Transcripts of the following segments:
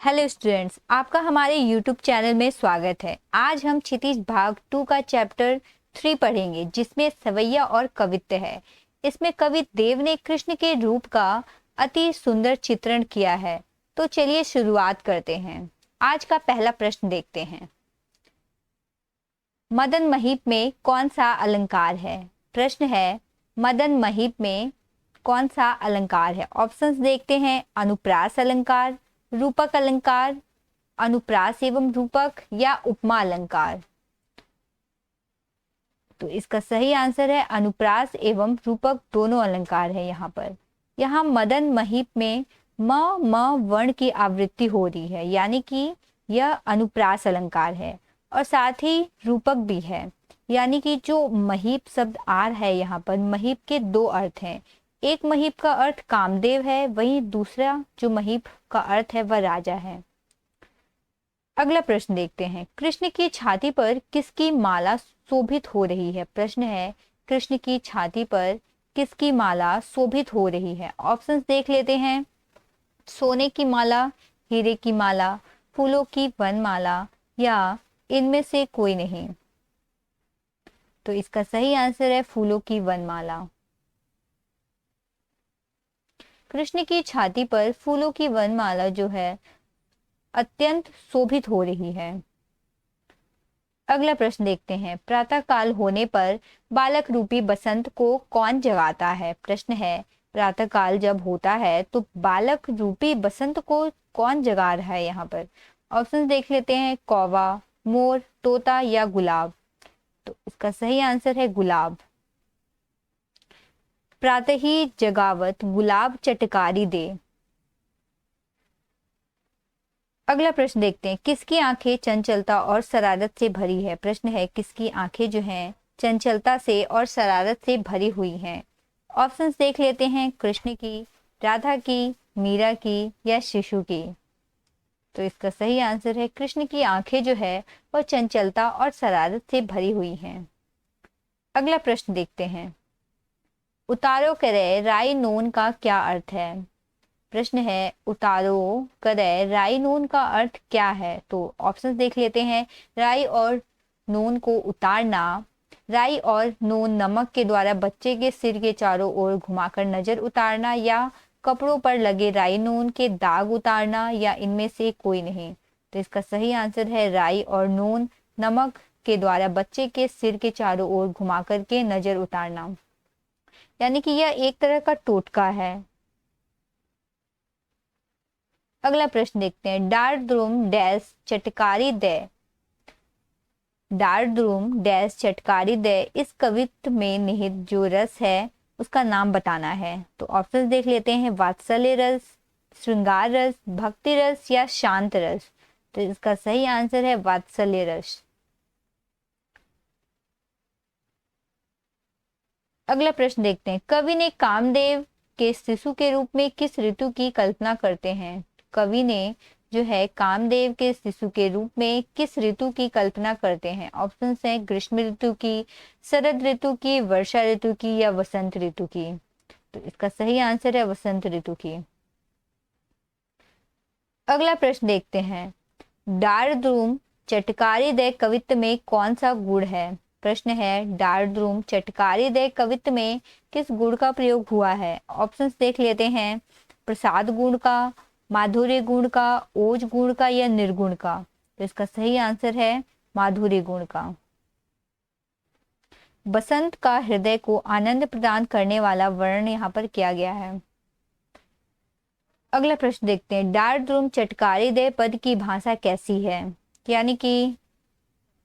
Hello students, आपका हमारे YouTube channel में स्वागत है। आज हम क्षितिज भाग 2 का चैप्टर 3 पढ़ेंगे, जिसमें सवैया और कवित्त है। इसमें कवि देव ने कृष्ण के रूप का अति सुंदर चित्रण किया है। तो चलिए शुरुआत करते हैं। आज का पहला प्रश्न देखते हैं। मदन महीप में कौन सा अलंकार है? प्रश्न है, मदन महीप में कौन सा अलंकार है? ऑप्शंस देखते हैं। अनुप्रास अलंकार, रूपक अलंकार, अनुप्रास एवं रूपक या उपमा अलंकार। तो इसका सही आंसर है अनुप्रास एवं रूपक दोनों अलंकार है। यहाँ मदन महीप में म वर्ण की आवृत्ति हो रही है, यानी कि यह अनुप्रास अलंकार है। और साथ ही रूपक भी है, यानी कि जो महीप शब्द आ रहा है यहाँ पर, महीप के दो अर्थ हैं। एक महीप का अर्थ कामदेव है, वहीं दूसरा जो महीप का अर्थ है वह राजा है। अगला प्रश्न देखते हैं। कृष्ण की छाती पर किसकी माला शोभित हो रही है? प्रश्न है, कृष्ण की छाती पर किसकी माला शोभित हो रही है? ऑप्शंस देख लेते हैं। सोने की माला, हीरे की माला, फूलों की वनमाला या इनमें से कोई नहीं। तो इसका सही आंसर है फूलों की वनमाला। कृष्ण की छाती पर फूलों की वनमाला जो है अत्यंत शोभित हो रही है। अगला प्रश्न देखते हैं। प्रातः काल होने पर बालक रूपी बसंत को कौन जगाता है? प्रश्न है, प्रातः काल जब होता है तो बालक रूपी बसंत को कौन जगा रहा है? यहाँ पर ऑप्शन देख लेते हैं। कौवा, मोर, तोता या गुलाब। तो इसका सही आंसर है गुलाब। प्रातः ही जगावत गुलाब चटकारी दे। अगला प्रश्न देखते हैं। किसकी आंखें चंचलता और शरारत से भरी है? प्रश्न है, किसकी आंखें जो हैं चंचलता से और शरारत से भरी हुई हैं? ऑप्शंस देख लेते हैं। कृष्ण की, राधा की, मीरा की या शिशु की। तो इसका सही आंसर है कृष्ण की आंखें जो है वह चंचलता और शरारत से भरी हुई हैं। अगला प्रश्न देखते हैं। उतारो करे राई नोन का क्या अर्थ है? प्रश्न है, उतारो करे राई नून का अर्थ क्या है? तो ऑप्शंस देख लेते हैं। राई और नून को उतारना, राई और नून नमक के द्वारा बच्चे के सिर के चारों ओर घुमाकर नजर उतारना, या कपड़ों पर लगे राई नून के दाग उतारना, या इनमें से कोई नहीं। तो इसका सही आंसर है राई और नून नमक के द्वारा बच्चे के सिर के चारों ओर घुमा करके नजर उतारना, यानी कि यह एक तरह का टोटका है। अगला प्रश्न देखते हैं। डार द्रुम डैश चटकारी दे, डार द्रुम डैश चटकारी दे, इस कवित्त में निहित जो रस है उसका नाम बताना है। तो ऑप्शन देख लेते हैं। वात्सल्य रस, श्रृंगार रस, भक्ति रस या शांत रस। तो इसका सही आंसर है वात्सल्य रस। अगला प्रश्न देखते हैं। कवि ने कामदेव के शिशु के रूप में किस ऋतु की कल्पना करते हैं? कवि ने जो है कामदेव के शिशु के रूप में किस ऋतु की कल्पना करते हैं? ऑप्शन हैं ग्रीष्म ऋतु की, शरद ऋतु की, वर्षा ऋतु की या वसंत ऋतु की। तो इसका सही आंसर है वसंत ऋतु की। अगला प्रश्न देखते हैं। डार द्रुम चटकारी दे कवित्त में कौन सा गुण है? प्रश्न है, डार द्रुम चटकारी दे कवित्त में किस गुण का प्रयोग हुआ है? ऑप्शंस देख लेते हैं। प्रसाद गुण का, माधुर्य गुण का, ओज गुण का या निर्गुण का। तो इसका सही आंसर है माधुर्य गुण का। बसंत का हृदय को आनंद प्रदान करने वाला वर्ण यहाँ पर किया गया है। अगला प्रश्न देखते हैं। डार द्रुम चटकारी दे पद की भाषा कैसी है? यानी कि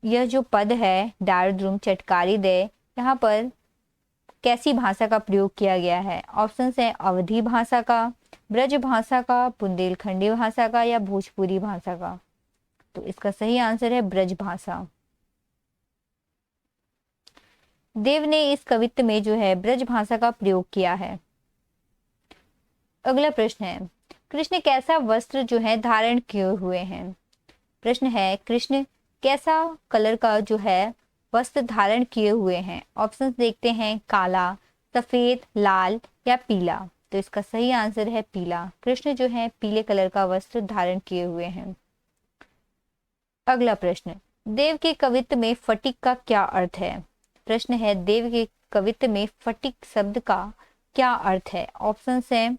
यह जो पद है डार द्रुम चटकारी दे, यहाँ पर कैसी भाषा का प्रयोग किया गया है? ऑप्शन है अवधी भाषा का, ब्रज भाषा का, बुंदेलखंडी भाषा का या भोजपुरी भाषा का। तो इसका सही आंसर है ब्रज भाषा। देव ने इस कवित्त में जो है ब्रज भाषा का प्रयोग किया है। अगला प्रश्न है। कृष्ण कैसा वस्त्र जो है धारण किए हुए हैं? प्रश्न है, कृष्ण कैसा कलर का जो है वस्त्र धारण किए हुए हैं? ऑप्शंस देखते हैं। काला, सफेद, लाल या पीला। तो इसका सही आंसर है पीला। कृष्ण जो है पीले कलर का वस्त्र धारण किए हुए हैं। अगला प्रश्न, देव के कवित्व में फटिक का क्या अर्थ है? प्रश्न है देव के कवित्व में फटिक शब्द का क्या अर्थ है? ऑप्शन है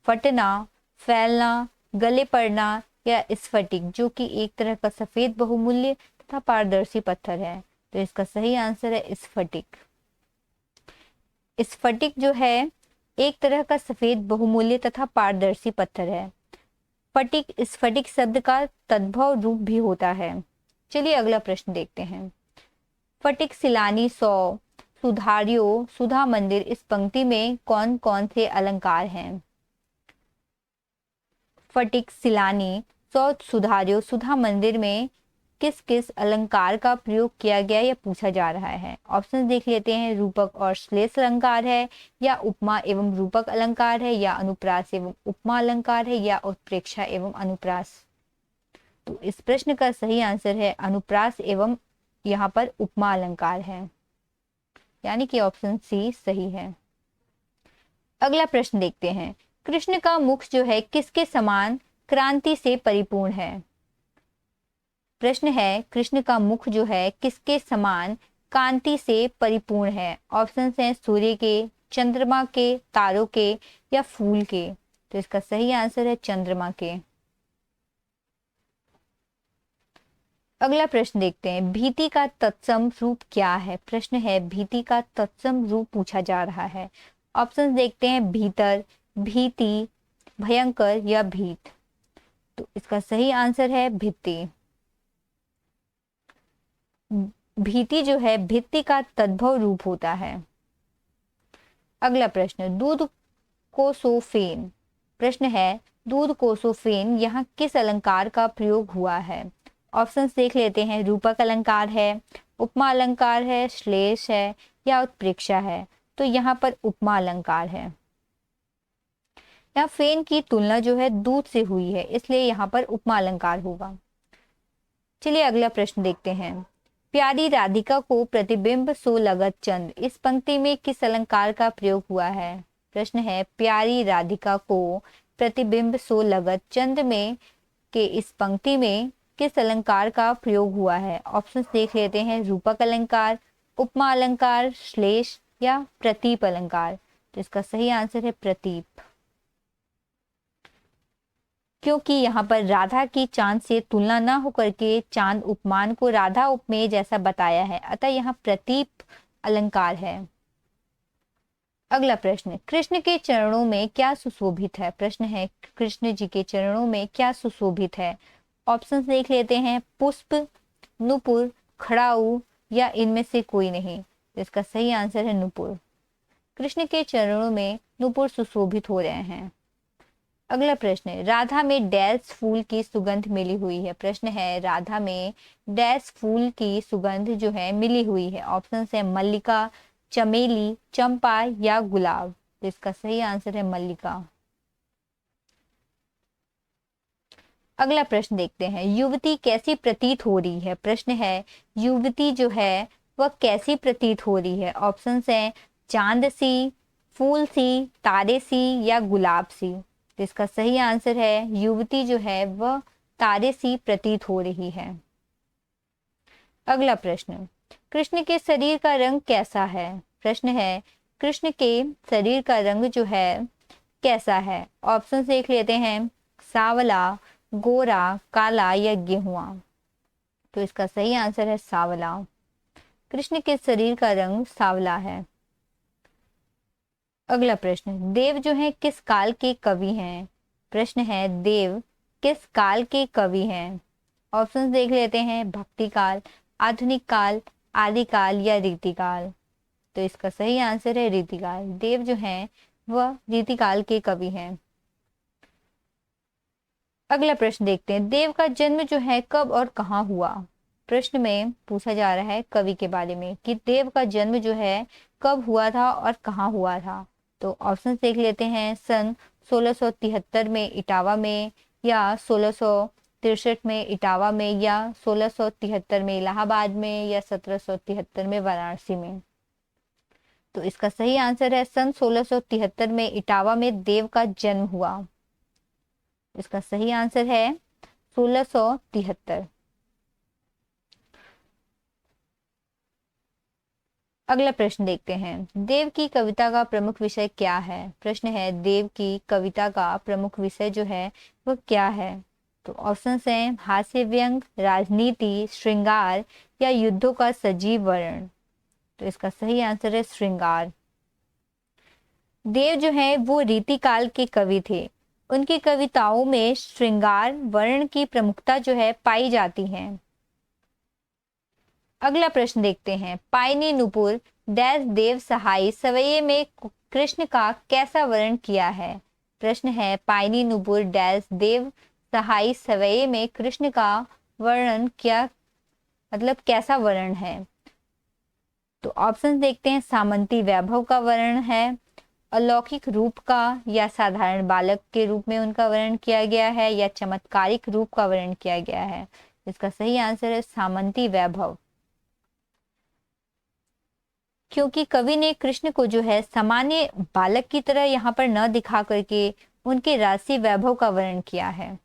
फटना, फैलना, गले पड़ना या स्फटिक, जो कि एक तरह का सफेद बहुमूल्य तथा पारदर्शी पत्थर है। तो इसका सही आंसर है स्फटिक। स्फटिक जो है एक तरह का सफेद बहुमूल्य तथा पारदर्शी पत्थर है। फटिक स्फटिक शब्द का तद्भव रूप भी होता है। चलिए अगला प्रश्न देखते हैं। फटिक, सिलानी, सौ, सुधारियो, सुधा मंदिर, इस पंक्ति में कौन कौन से अलंकार हैं? फटिक, सिलानी, सौ, सुधारियो, सुधा मंदिर में किस किस अलंकार का प्रयोग किया गया यह पूछा जा रहा है। ऑप्शन देख लेते हैं। रूपक और श्लेष अलंकार है, या उपमा एवं रूपक अलंकार है, या अनुप्रास एवं उपमा अलंकार है, या उत्प्रेक्षा एवं अनुप्रास। तो इस प्रश्न का सही आंसर है अनुप्रास एवं यहाँ पर उपमा अलंकार है, यानी कि ऑप्शन सी सही है। अगला प्रश्न देखते हैं। कृष्ण का मुख जो है किसके समान क्रांति से परिपूर्ण है? प्रश्न है कृष्ण का मुख जो है किसके समान कांति से परिपूर्ण है? ऑप्शन हैं सूर्य के, चंद्रमा के, तारों के या फूल के। तो इसका सही आंसर है चंद्रमा के। अगला प्रश्न देखते हैं। भीति का तत्सम रूप क्या है? प्रश्न है भीति का तत्सम रूप पूछा जा रहा है। ऑप्शन देखते हैं। भीतर, भीति, भयंकर या भीत। तो इसका सही आंसर है भित्ति। भीति जो है भित्ति का तद्भव रूप होता है। अगला प्रश्न, दूध कोसोफेन। प्रश्न है दूध कोसोफेन यहाँ किस अलंकार का प्रयोग हुआ है? ऑप्शन देख लेते हैं। रूपक अलंकार है, उपमा अलंकार है, श्लेष है या उत्प्रेक्षा है। तो यहाँ पर उपमा अलंकार है। यहाँ फेन की तुलना जो है दूध से हुई है, इसलिए यहाँ पर उपमा अलंकार होगा। चलिए अगला प्रश्न देखते हैं। प्यारी राधिका को प्रतिबिंब सो लगत चंद, इस पंक्ति में किस अलंकार का प्रयोग हुआ है? प्रश्न है प्यारी राधिका को प्रतिबिंब सो लगत चंद में के इस पंक्ति में किस अलंकार का प्रयोग हुआ है? ऑप्शन देख लेते हैं। रूपक अलंकार, उपमा अलंकार, श्लेष या प्रतीप अलंकार। तो इसका सही आंसर है प्रतीप, क्योंकि यहाँ पर राधा की चांद से तुलना न होकर के चांद उपमान को राधा उपमेय जैसा बताया है, अतः यहाँ प्रतीप अलंकार है। अगला प्रश्न, कृष्ण के चरणों में क्या सुशोभित है? प्रश्न है कृष्ण जी के चरणों में क्या सुशोभित है? ऑप्शन देख लेते हैं। पुष्प, नुपुर, खड़ाऊ या इनमें से कोई नहीं। इसका सही आंसर है नुपुर। कृष्ण के चरणों में नुपुर सुशोभित हो रहे हैं। अगला प्रश्न है राधा में डैश फूल की सुगंध मिली हुई है। प्रश्न है राधा में डैश फूल की सुगंध जो है मिली हुई है। ऑप्शन है मल्लिका, चमेली, चंपा या गुलाब। तो इसका सही आंसर है मल्लिका। अगला प्रश्न देखते हैं। युवती कैसी प्रतीत हो रही है? प्रश्न है युवती जो है वह कैसी प्रतीत हो रही है? ऑप्शन है चांद सी, फूल सी, तारे सी या गुलाब सी। तो इसका सही आंसर है युवती जो है वह तारे सी प्रतीत हो रही है। अगला प्रश्न, कृष्ण के शरीर का रंग कैसा है? प्रश्न है कृष्ण के शरीर का रंग जो है कैसा है? ऑप्शन देख लेते हैं। सावला, गोरा, काला या गेहुआ। तो इसका सही आंसर है सावला। कृष्ण के शरीर का रंग सावला है। अगला प्रश्न, देव जो है किस काल के कवि हैं? प्रश्न है देव किस काल के कवि हैं? ऑप्शन देख लेते हैं। भक्ति काल, आधुनिक काल, आदिकाल या रीतिकाल। तो इसका सही आंसर है रीतिकाल। देव जो हैं वह रीतिकाल के कवि हैं। अगला प्रश्न देखते हैं। देव का जन्म जो है कब और कहाँ हुआ? प्रश्न में पूछा जा रहा है कवि के बारे में कि देव का जन्म जो है कब हुआ था और कहाँ हुआ था। तो ऑप्शन देख लेते हैं। सन 1673 में इटावा में, या 1663 में इटावा में, या 1673 में इलाहाबाद में, या 1773 में वाराणसी में। तो इसका सही आंसर है सन 1673 में इटावा में देव का जन्म हुआ। इसका सही आंसर है 1673। अगला प्रश्न देखते हैं, देव की कविता का प्रमुख विषय क्या है। प्रश्न है देव की कविता का प्रमुख विषय जो है वह क्या है। तो ऑप्शन हैं हास्य व्यंग, राजनीति, श्रृंगार या युद्धों का सजीव वर्णन। तो इसका सही आंसर है श्रृंगार। देव जो है वो रीतिकाल के कवि थे। उनकी कविताओं में श्रृंगार वर्ण की प्रमुखता जो है पाई जाती है। अगला प्रश्न देखते हैं, पायनी नुपुर डैश देव सहाय सवैये में कृष्ण का कैसा वर्णन किया है। प्रश्न है पायनी नुपुर डैश देव सहाय सवैये में कृष्ण का वर्णन क्या, मतलब कैसा वर्णन है। तो ऑप्शन देखते हैं, सामंती वैभव का वर्णन है, अलौकिक रूप का या साधारण बालक के रूप में उनका वर्णन किया गया है, या चमत्कारिक रूप का वर्णन किया गया है। इसका सही आंसर है सामंती वैभव। क्योंकि कवि ने कृष्ण को जो है सामान्य बालक की तरह यहाँ पर न दिखा करके उनके राशि वैभव का वर्णन किया है।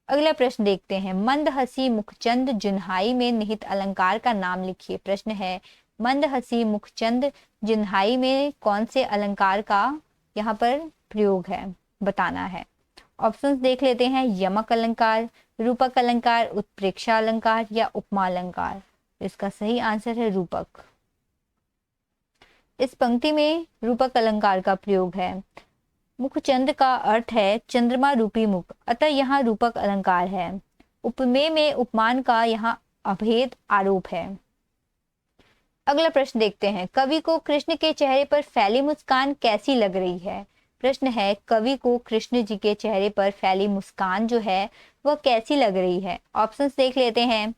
अगला प्रश्न देखते हैं, मंद हसी मुखचंद जुन्हाई में निहित अलंकार का नाम लिखिए। प्रश्न है मंद हसी मुखचंद जुन्हाई में कौन से अलंकार का यहाँ पर प्रयोग है, बताना है। ऑप्शंस देख लेते हैं, यमक अलंकार, रूपक अलंकार, उत्प्रेक्षा अलंकार या उपमा अलंकार। इसका सही आंसर है रूपक। इस पंक्ति में रूपक अलंकार का प्रयोग है। मुखचंद का अर्थ है चंद्रमा रूपी मुख, अतः यहाँ रूपक अलंकार है। उपमेय में उपमान का यहाँ अभेद आरोप है। अगला प्रश्न देखते हैं, कवि को कृष्ण के चेहरे पर फैली मुस्कान कैसी लग रही है। प्रश्न है कवि को कृष्ण जी के चेहरे पर फैली मुस्कान जो है वह कैसी लग रही है। ऑप्शंस देख लेते हैं,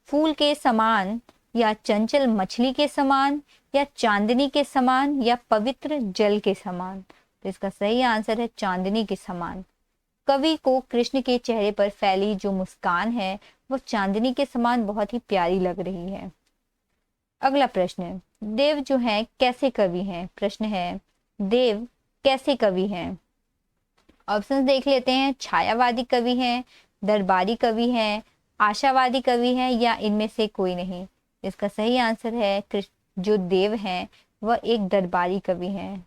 फूल के समान या चंचल मछली के समान या चांदनी के समान या पवित्र जल के समान। तो इसका सही आंसर है चांदनी के समान। कवि को कृष्ण के चेहरे पर फैली जो मुस्कान है वो चांदनी के समान बहुत ही प्यारी लग रही है। अगला प्रश्न, देव जो है कैसे कवि हैं। प्रश्न है देव कैसे कवि हैं। ऑप्शंस देख लेते हैं, छायावादी कवि हैं, दरबारी कवि हैं, आशावादी कवि हैं या इनमें से कोई नहीं। इसका सही आंसर है जो देव हैं वह एक दरबारी कवि हैं।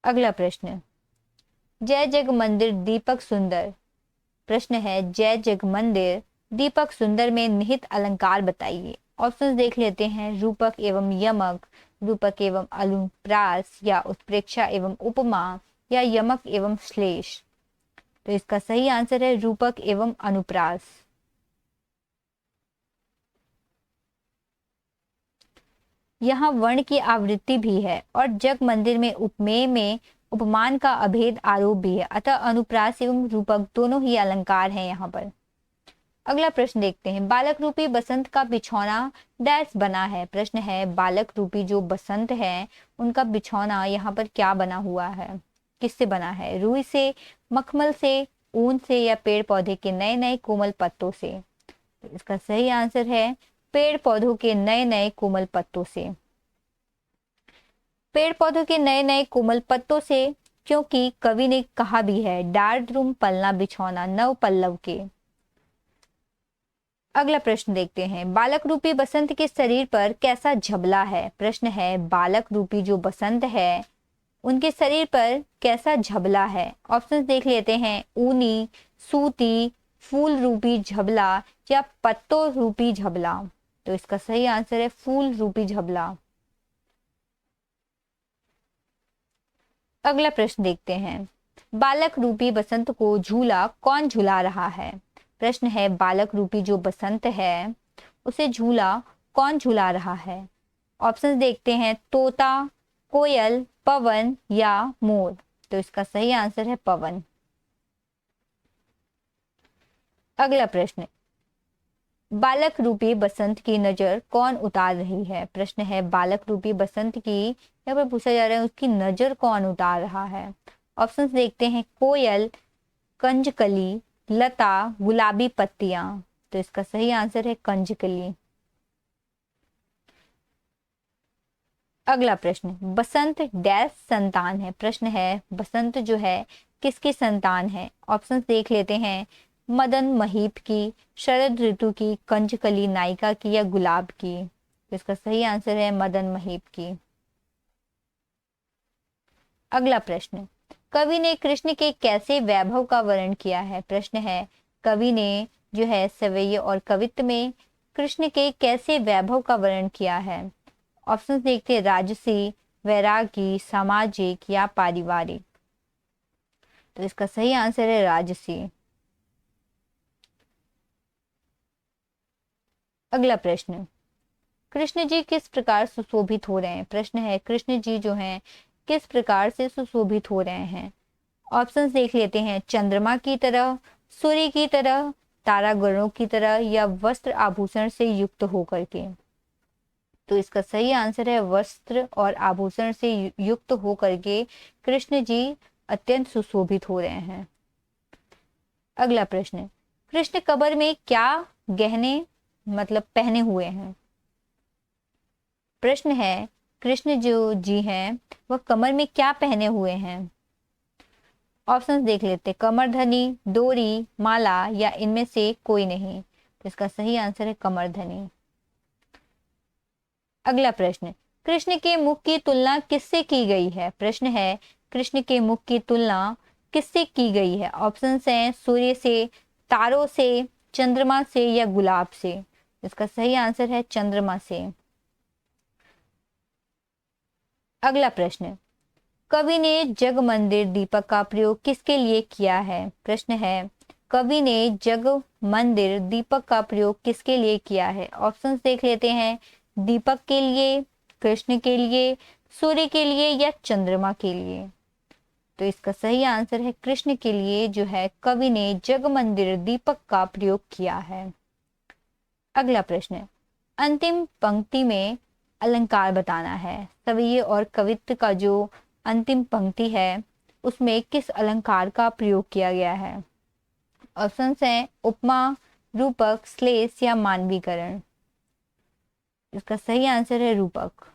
अगला प्रश्न, जय जग मंदिर दीपक सुंदर। प्रश्न है जय जग मंदिर दीपक सुंदर में निहित अलंकार बताइए। ऑप्शंस देख लेते हैं, रूपक एवं यमक, रूपक एवं अनुप्रास या उत्प्रेक्षा एवं उपमा या यमक एवं श्लेष। तो इसका सही आंसर है रूपक एवं अनुप्रास। यहाँ वर्ण की आवृत्ति भी है और जग मंदिर में उपमेय में उपमान का अभेद आरोप भी है, अतः अनुप्रास एवं रूपक दोनों ही अलंकार हैं यहाँ पर। अगला प्रश्न देखते हैं, बालक रूपी बसंत का बिछौना डैश बना है। प्रश्न है बालक रूपी जो बसंत है उनका बिछौना यहाँ पर क्या बना हुआ है, किससे बना है। रुई से, मखमल से, ऊन से या पेड़ पौधे के नए नए कोमल पत्तों से। तो इसका सही आंसर है पेड़ पौधों के नए नए कोमल पत्तों से। पेड़ पौधों के नए नए कोमल पत्तों से, क्योंकि कवि ने कहा भी है डार द्रुम पलना बिछौना नव पल्लव के। अगला प्रश्न देखते हैं, बालक रूपी बसंत के शरीर पर कैसा झबला है। प्रश्न है बालक रूपी जो बसंत है उनके शरीर पर कैसा झबला है। ऑप्शंस देख लेते हैं, ऊनी, सूती, फूल रूपी झबला या पत्तों रूपी झबला। तो इसका सही आंसर है फूल रूपी झबला। अगला प्रश्न देखते हैं, बालक रूपी बसंत को झूला कौन झुला रहा है। प्रश्न है बालक रूपी जो बसंत है उसे झूला कौन झुला रहा है। ऑप्शंस देखते हैं, तोता, कोयल, पवन या मोर। तो इसका सही आंसर है पवन। अगला प्रश्न, बालक रूपी बसंत की नजर कौन उतार रही है। प्रश्न है बालक रूपी बसंत की यहाँ पर पूछा जा रहा है उसकी नजर कौन उतार रहा है। ऑप्शंस देखते हैं, कोयल, कंजकली, लता, गुलाबी पत्तियां। तो इसका सही आंसर है कंजकली। अगला प्रश्न, बसंत डैश संतान है। प्रश्न है बसंत जो है किसकी संतान है। ऑप्शंस देख लेते हैं, मदन महीप की, शरद ऋतु की, कंजकली नायिका की या गुलाब की। तो इसका सही आंसर है मदन महीप की। अगला प्रश्न, कवि ने कृष्ण के कैसे वैभव का वर्णन किया है। प्रश्न है, कवि ने जो है सवैये और कवित्त में कृष्ण के कैसे वैभव का वर्णन किया है। ऑप्शन देखते हैं, राजसी, वैरागी, सामाजिक या पारिवारिक। तो इसका सही आंसर है राजसी। अगला प्रश्न, कृष्ण जी किस प्रकार सुशोभित हो रहे हैं। प्रश्न है, कृष्ण जी जो हैं किस प्रकार से सुशोभित हो रहे हैं। ऑप्शंस देख लेते हैं, चंद्रमा की तरह, सूर्य की तरह, तारागणों की तरह या वस्त्र आभूषण से युक्त होकर के। तो इसका सही आंसर है वस्त्र और आभूषण से युक्त होकर के कृष्ण जी अत्यंत सुशोभित हो रहे हैं। अगला प्रश्न, कृष्ण कबर में क्या गहने मतलब पहने हुए हैं। प्रश्न है, कृष्ण जो जी हैं वह कमर में क्या पहने हुए हैं। ऑप्शंस देख लेते, कमरधनी, डोरी, माला या इनमें से कोई नहीं। तो इसका सही आंसर है कमरधनी। अगला प्रश्न, कृष्ण के मुख की तुलना किससे की गई है। प्रश्न है, कृष्ण के मुख की तुलना किससे की गई है। ऑप्शंस हैं, सूर्य से, तारों से, चंद्रमा से या गुलाब से। इसका सही आंसर है चंद्रमा से। अगला प्रश्न, कवि ने जग मंदिर दीपक का प्रयोग किसके लिए किया है। प्रश्न है, कवि ने जग मंदिर दीपक का प्रयोग किसके लिए किया है। ऑप्शंस देख लेते हैं, दीपक के लिए, कृष्ण के लिए, सूर्य के लिए या चंद्रमा के लिए। तो इसका सही आंसर है कृष्ण के लिए जो है कवि ने जग मंदिर दीपक का प्रयोग किया है। अगला प्रश्न, अंतिम पंक्ति में अलंकार बताना है। सवैये और कवित्त का जो अंतिम पंक्ति है उसमें किस अलंकार का प्रयोग किया गया है। ऑप्शंस हैं, उपमा, रूपक, श्लेष या मानवीकरण। इसका सही आंसर है रूपक।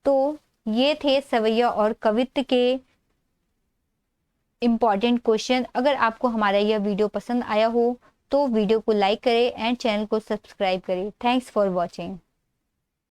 तो ये थे सवैया और कवित्त के इम्पॉर्टेंट क्वेश्चन। अगर आपको हमारा यह वीडियो पसंद आया हो तो वीडियो को लाइक करें एंड चैनल को सब्सक्राइब करें। Thanks for watching.